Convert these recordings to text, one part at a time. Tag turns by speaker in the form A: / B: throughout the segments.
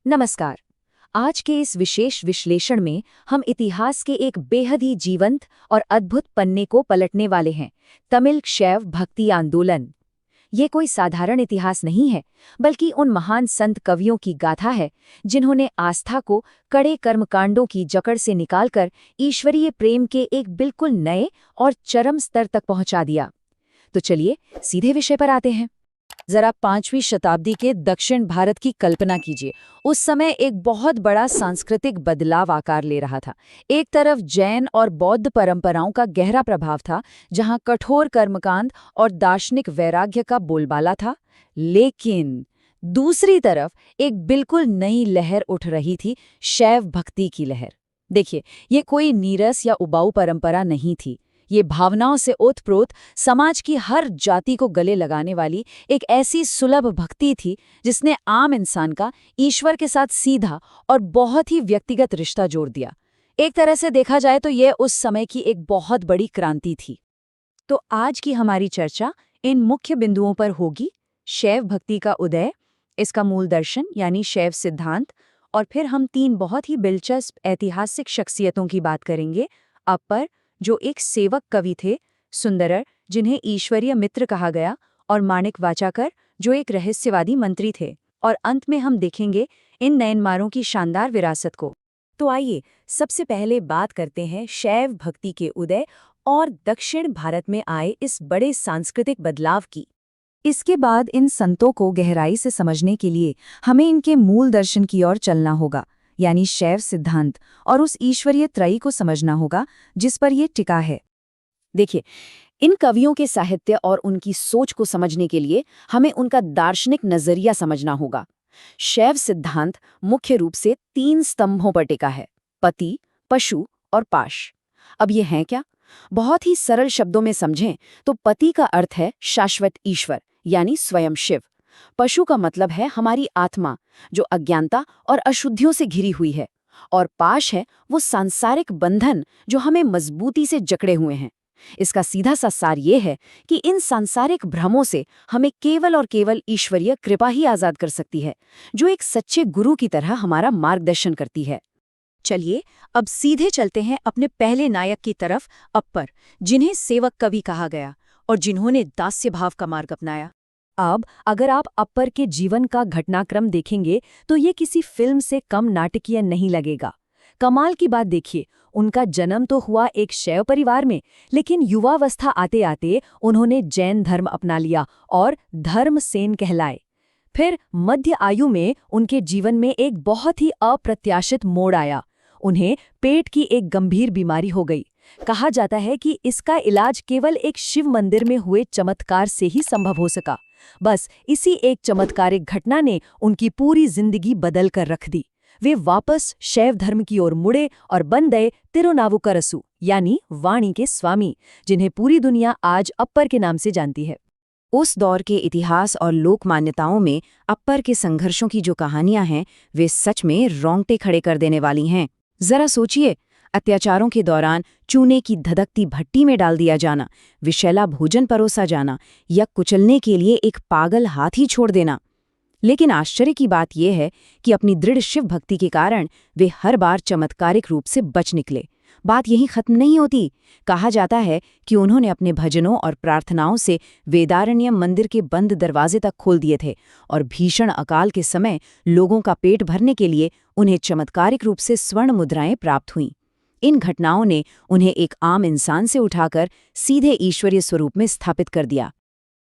A: नमस्कार। आज के इस विशेष विश्लेषण में हम इतिहास के एक बेहद ही जीवंत और अद्भुत पन्ने को पलटने वाले हैं, तमिल शैव भक्ति आंदोलन। ये कोई साधारण इतिहास नहीं है, बल्कि उन महान संत कवियों की गाथा है जिन्होंने आस्था को कड़े कर्मकांडों की जकड़ से निकालकर ईश्वरीय प्रेम के एक बिल्कुल नए और चरम स्तर तक पहुंचा दिया। तो चलिए सीधे विषय पर आते हैं। जरा 5वीं शताब्दी के दक्षिण भारत की कल्पना कीजिए। उस समय एक बहुत बड़ा सांस्कृतिक बदलाव आकार ले रहा था। एक तरफ जैन और बौद्ध परंपराओं का गहरा प्रभाव था, जहां कठोर कर्मकांड और दार्शनिक वैराग्य का बोलबाला था, लेकिन दूसरी तरफ एक बिल्कुल नई लहर उठ रही थी, शैव भक्ति की लहर। देखिए, ये कोई नीरस या उबाऊ परंपरा नहीं थी। ये भावनाओं से ओतप्रोत, समाज की हर जाति को गले लगाने वाली एक ऐसी सुलभ भक्ति थी जिसने आम इंसान का ईश्वर के साथ सीधा और बहुत ही व्यक्तिगत रिश्ता जोड़ दिया। एक तरह से देखा जाए तो ये उस समय की एक बहुत बड़ी क्रांति थी। तो आज की हमारी चर्चा इन मुख्य बिंदुओं पर होगी: शैव भक्ति का उदय, इसका मूल दर्शन यानी शैव सिद्धांत, और फिर हम 3 बहुत ही दिलचस्प ऐतिहासिक शख्सियतों की बात करेंगे। अप्पर, जो एक सेवक कवि थे, सुंदरर, जिन्हें ईश्वरीय मित्र कहा गया, और माणिक वाचाकर, जो एक रहस्यवादी मंत्री थे। और अंत में हम देखेंगे इन नयनमारों की शानदार विरासत को। तो आइए सबसे पहले बात करते हैं शैव भक्ति के उदय और दक्षिण भारत में आए इस बड़े सांस्कृतिक बदलाव की। इसके बाद इन संतों को गहराई से समझने के लिए हमें इनके मूल दर्शन की ओर चलना होगा, यानी शैव सिद्धांत, और उस ईश्वरीय त्रयी को समझना होगा जिस पर यह टिका है। देखिए, इन कवियों के साहित्य और उनकी सोच को समझने के लिए हमें उनका दार्शनिक नजरिया समझना होगा। शैव सिद्धांत मुख्य रूप से 3 स्तंभों पर टिका है: पति, पशु और पाश। अब ये हैं क्या? बहुत ही सरल शब्दों में समझें तो पति का अर्थ है शाश्वत ईश्वर, यानी स्वयं शिव। पशु का मतलब है हमारी आत्मा, जो अज्ञानता और अशुद्धियों से घिरी हुई है। और पाश है वो सांसारिक बंधन जो हमें मजबूती से जकड़े हुए हैं। इसका सीधा सा सार ये है कि इन सांसारिक भ्रमों से हमें केवल और केवल ईश्वरीय कृपा ही आजाद कर सकती है, जो एक सच्चे गुरु की तरह हमारा मार्गदर्शन करती है। चलिए अब सीधे चलते हैं अपने पहले नायक की तरफ, अप्पर, जिन्हें सेवक कवि कहा गया और जिन्होंने दास्य भाव का मार्ग अपनाया। अब अगर आप अप्पर के जीवन का घटनाक्रम देखेंगे तो ये किसी फिल्म से कम नाटकीय नहीं लगेगा। कमाल की बात देखिए, उनका जन्म तो हुआ एक शैव परिवार में, लेकिन युवावस्था आते आते उन्होंने जैन धर्म अपना लिया और धर्मसेन कहलाए। फिर मध्य आयु में उनके जीवन में एक बहुत ही अप्रत्याशित मोड़ आया। उन्हें पेट की एक गंभीर बीमारी हो गई। कहा जाता है कि इसका इलाज केवल एक शिव मंदिर में हुए चमत्कार से ही संभव हो सका। बस इसी एक चमत्कारिक घटना ने उनकी पूरी जिंदगी बदल कर रख दी। वे वापस शैव धर्म की ओर मुड़े और बन गए तिरुनावुकरसु, यानी वाणी के स्वामी, जिन्हें पूरी दुनिया आज अप्पर के नाम से जानती है। उस दौर के इतिहास और लोक मान्यताओं में अप्पर के संघर्षों की जो कहानियां हैं, वे सच में रोंगटे खड़े कर देने वाली हैं। जरा सोचिए, अत्याचारों के दौरान चूने की धधकती भट्टी में डाल दिया जाना, विषैला भोजन परोसा जाना, या कुचलने के लिए एक पागल हाथी छोड़ देना। लेकिन आश्चर्य की बात यह है कि अपनी दृढ़ शिव भक्ति के कारण वे हर बार चमत्कारिक रूप से बच निकले। बात यहीं खत्म नहीं होती। कहा जाता है कि उन्होंने अपने भजनों और प्रार्थनाओं से वेदारण्यम मंदिर के बंद दरवाजे तक खोल दिए थे, और भीषण अकाल के समय लोगों का पेट भरने के लिए उन्हें चमत्कारिक रूप से स्वर्ण मुद्राएं प्राप्त हुईं। इन घटनाओं ने उन्हें एक आम इंसान से उठाकर सीधे ईश्वरीय स्वरूप में स्थापित कर दिया।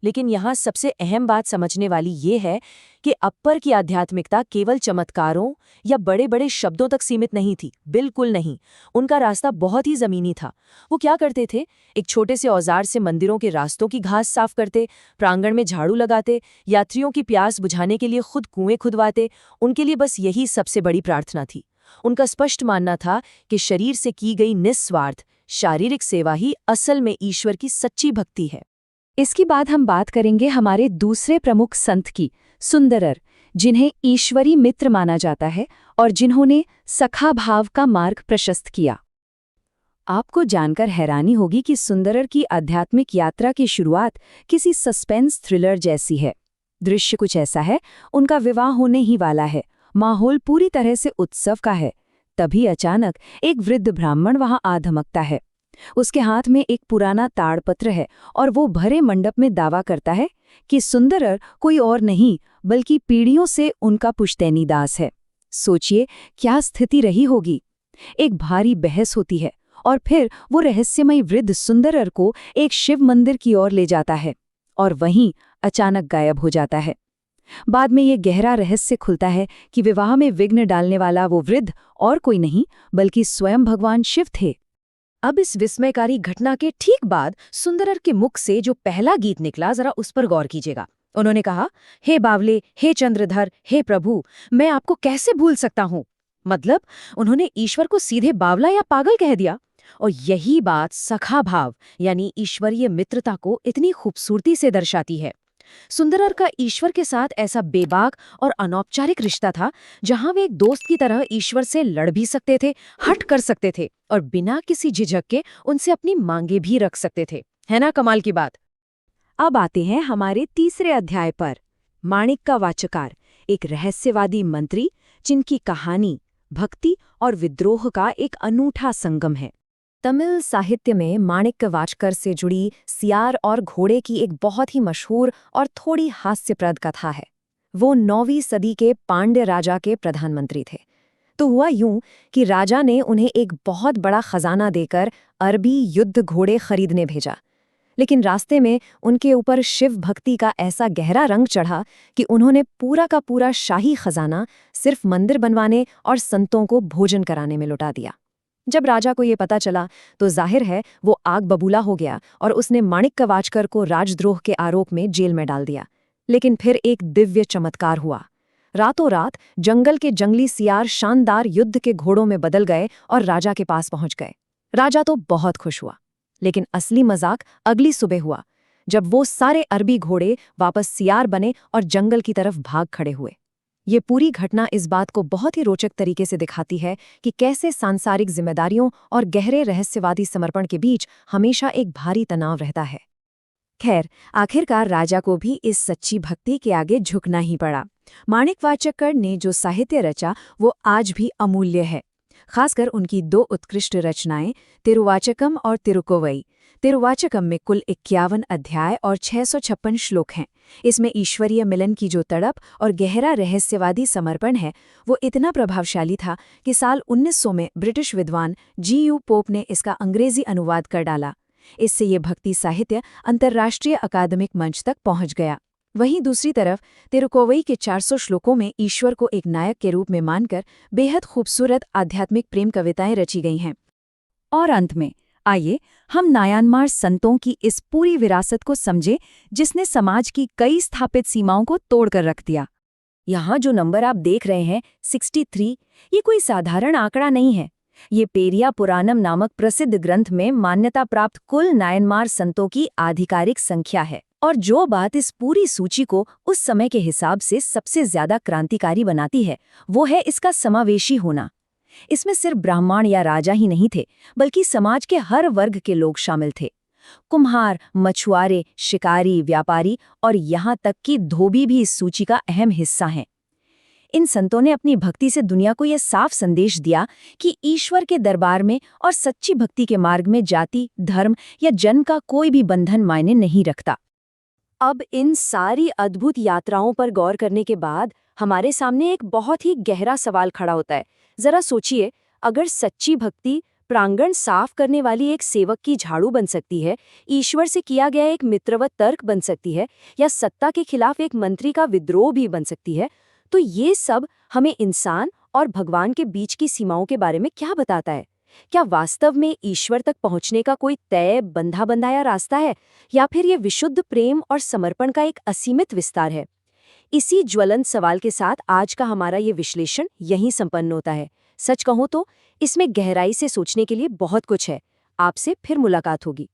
A: लेकिन यहाँ सबसे अहम बात समझने वाली ये है कि अप्पर की आध्यात्मिकता केवल चमत्कारों या बड़े बड़े शब्दों तक सीमित नहीं थी। बिल्कुल नहीं। उनका रास्ता बहुत ही जमीनी था। वो क्या करते थे? एक छोटे से औजार से मंदिरों के रास्तों की घास साफ करते, प्रांगण में झाड़ू लगाते, यात्रियों की प्यास बुझाने के लिए खुद कुएं खुदवाते। उनके लिए बस यही सबसे बड़ी प्रार्थना थी। उनका स्पष्ट मानना था कि शरीर से की गई निस्वार्थ शारीरिक सेवा ही असल में ईश्वर की सच्ची भक्ति है। इसके बाद हम बात करेंगे हमारे दूसरे प्रमुख संत की, सुंदरर, जिन्हें ईश्वरी मित्र माना जाता है और जिन्होंने सखा भाव का मार्ग प्रशस्त किया। आपको जानकर हैरानी होगी कि सुंदरर की आध्यात्मिक यात्रा की शुरुआत किसी सस्पेंस थ्रिलर जैसी है। दृश्य कुछ ऐसा है, उनका विवाह होने ही वाला है, माहौल पूरी तरह से उत्सव का है। तभी अचानक एक वृद्ध ब्राह्मण वहां आ धमकता है। उसके हाथ में एक पुराना ताड़पत्र है और वो भरे मंडप में दावा करता है कि सुंदरर कोई और नहीं बल्कि पीढ़ियों से उनका पुश्तैनी दास है। सोचिए क्या स्थिति रही होगी। एक भारी बहस होती है और फिर वो रहस्यमयी वृद्ध सुंदरर को एक शिव मंदिर की ओर ले जाता है और वहीं अचानक गायब हो जाता है। बाद में ये गहरा रहस्य खुलता है कि विवाह में विघ्न डालने वाला वो वृद्ध और कोई नहीं बल्कि स्वयं भगवान शिव थे। अब इस विस्मयकारी घटना के ठीक बाद सुंदरर के मुख से जो पहला गीत निकला, जरा उस पर गौर कीजिएगा। उन्होंने कहा, हे बावले, हे चंद्रधर, हे प्रभु, मैं आपको कैसे भूल सकता हूँ। मतलब उन्होंने ईश्वर को सीधे बावला या पागल कह दिया। और यही बात सखा भाव यानी ईश्वरीय मित्रता को इतनी खूबसूरती से दर्शाती है। सुंदरर का ईश्वर के साथ ऐसा बेबाक और अनौपचारिक रिश्ता था जहां वे एक दोस्त की तरह ईश्वर से लड़ भी सकते थे, हट कर सकते थे और बिना किसी झिझक के उनसे अपनी मांगे भी रख सकते थे। है ना कमाल की बात। अब आते हैं हमारे तीसरे अध्याय पर, माणिक का वाचकार, एक रहस्यवादी मंत्री जिनकी कहानी भक्ति और विद्रोह का एक अनूठा संगम है। तमिल साहित्य में माणिक वाचकर से जुड़ी सियार और घोड़े की एक बहुत ही मशहूर और थोड़ी हास्यप्रद कथा है। वो 9वीं सदी के पांड्य राजा के प्रधानमंत्री थे। तो हुआ यूं कि राजा ने उन्हें एक बहुत बड़ा खजाना देकर अरबी युद्ध घोड़े खरीदने भेजा। लेकिन रास्ते में उनके ऊपर शिव भक्ति का ऐसा गहरा रंग चढ़ा कि उन्होंने पूरा का पूरा शाही खजाना सिर्फ मंदिर बनवाने और संतों को भोजन कराने में लुटा दिया। जब राजा को ये पता चला तो जाहिर है वो आग बबूला हो गया और उसने माणिक वाचकर को राजद्रोह के आरोप में जेल में डाल दिया। लेकिन फिर एक दिव्य चमत्कार हुआ। रातों रात जंगल के जंगली सियार शानदार युद्ध के घोड़ों में बदल गए और राजा के पास पहुंच गए। राजा तो बहुत खुश हुआ, लेकिन असली मजाक अगली सुबह हुआ, जब वो सारे अरबी घोड़े वापस सियार बने और जंगल की तरफ भाग खड़े हुए। ये पूरी घटना इस बात को बहुत ही रोचक तरीके से दिखाती है कि कैसे सांसारिक जिम्मेदारियों और गहरे रहस्यवादी समर्पण के बीच हमेशा एक भारी तनाव रहता है। खैर, आखिरकार राजा को भी इस सच्ची भक्ति के आगे झुकना ही पड़ा। माणिक वाचकर ने जो साहित्य रचा वो आज भी अमूल्य है, खासकर उनकी 2 उत्कृष्ट रचनाएं तिरुवाचकम और तिरुकोवई। तिरुवाचकम में कुल 51 अध्याय और 656 श्लोक हैं। इसमें ईश्वरीय मिलन की जो तड़प और गहरा रहस्यवादी समर्पण है वो इतना प्रभावशाली था कि साल 1900 में ब्रिटिश विद्वान G.U. पोप ने इसका अंग्रेजी अनुवाद कर डाला। इससे ये भक्ति साहित्य अंतर्राष्ट्रीय अकादमिक मंच तक पहुंच गया। वहीं दूसरी तरफ तिरुकोवई के 400 श्लोकों में ईश्वर को एक नायक के रूप में मानकर बेहद खूबसूरत आध्यात्मिक प्रेम कविताएं रची गई हैं। और अंत में आइए हम नायानमार संतों की इस पूरी विरासत को समझें जिसने समाज की कई स्थापित सीमाओं को तोड़कर रख दिया। यहाँ जो नंबर आप देख रहे हैं 63, ये कोई साधारण आंकड़ा नहीं है। ये पेरिया पुराणम नामक प्रसिद्ध ग्रंथ में मान्यता प्राप्त कुल नायनमार संतों की आधिकारिक संख्या है। और जो बात इस पूरी सूची को उस समय के हिसाब से सबसे ज्यादा क्रांतिकारी बनाती है वो है इसका समावेशी होना। इसमें सिर्फ ब्राह्मण या राजा ही नहीं थे, बल्कि समाज के हर वर्ग के लोग शामिल थे। कुम्हार, मछुआरे, शिकारी, व्यापारी और यहाँ तक कि धोबी भी इस सूची का अहम हिस्सा हैं। इन संतों ने अपनी भक्ति से दुनिया को यह साफ संदेश दिया कि ईश्वर के दरबार में और सच्ची भक्ति के मार्ग में जाति, धर्म या जन्म का कोई भी बंधन मायने नहीं रखता। अब इन सारी अद्भुत यात्राओं पर गौर करने के बाद हमारे सामने एक बहुत ही गहरा सवाल खड़ा होता है। जरा सोचिए, अगर सच्ची भक्ति प्रांगण साफ करने वाली एक सेवक की झाड़ू बन सकती है, ईश्वर से किया गया एक मित्रवत तर्क बन सकती है, या सत्ता के खिलाफ एक मंत्री का विद्रोह भी बन सकती है, तो ये सब हमें इंसान और भगवान के बीच की सीमाओं के बारे में क्या बताता है? क्या वास्तव में ईश्वर तक पहुंचने का कोई तय बंधा बंधाया रास्ता है, या फिर ये विशुद्ध प्रेम और समर्पण का एक असीमित विस्तार है? इसी ज्वलंत सवाल के साथ आज का हमारा ये विश्लेषण यहीं संपन्न होता है। सच कहूं तो इसमें गहराई से सोचने के लिए बहुत कुछ है। आपसे फिर मुलाकात होगी।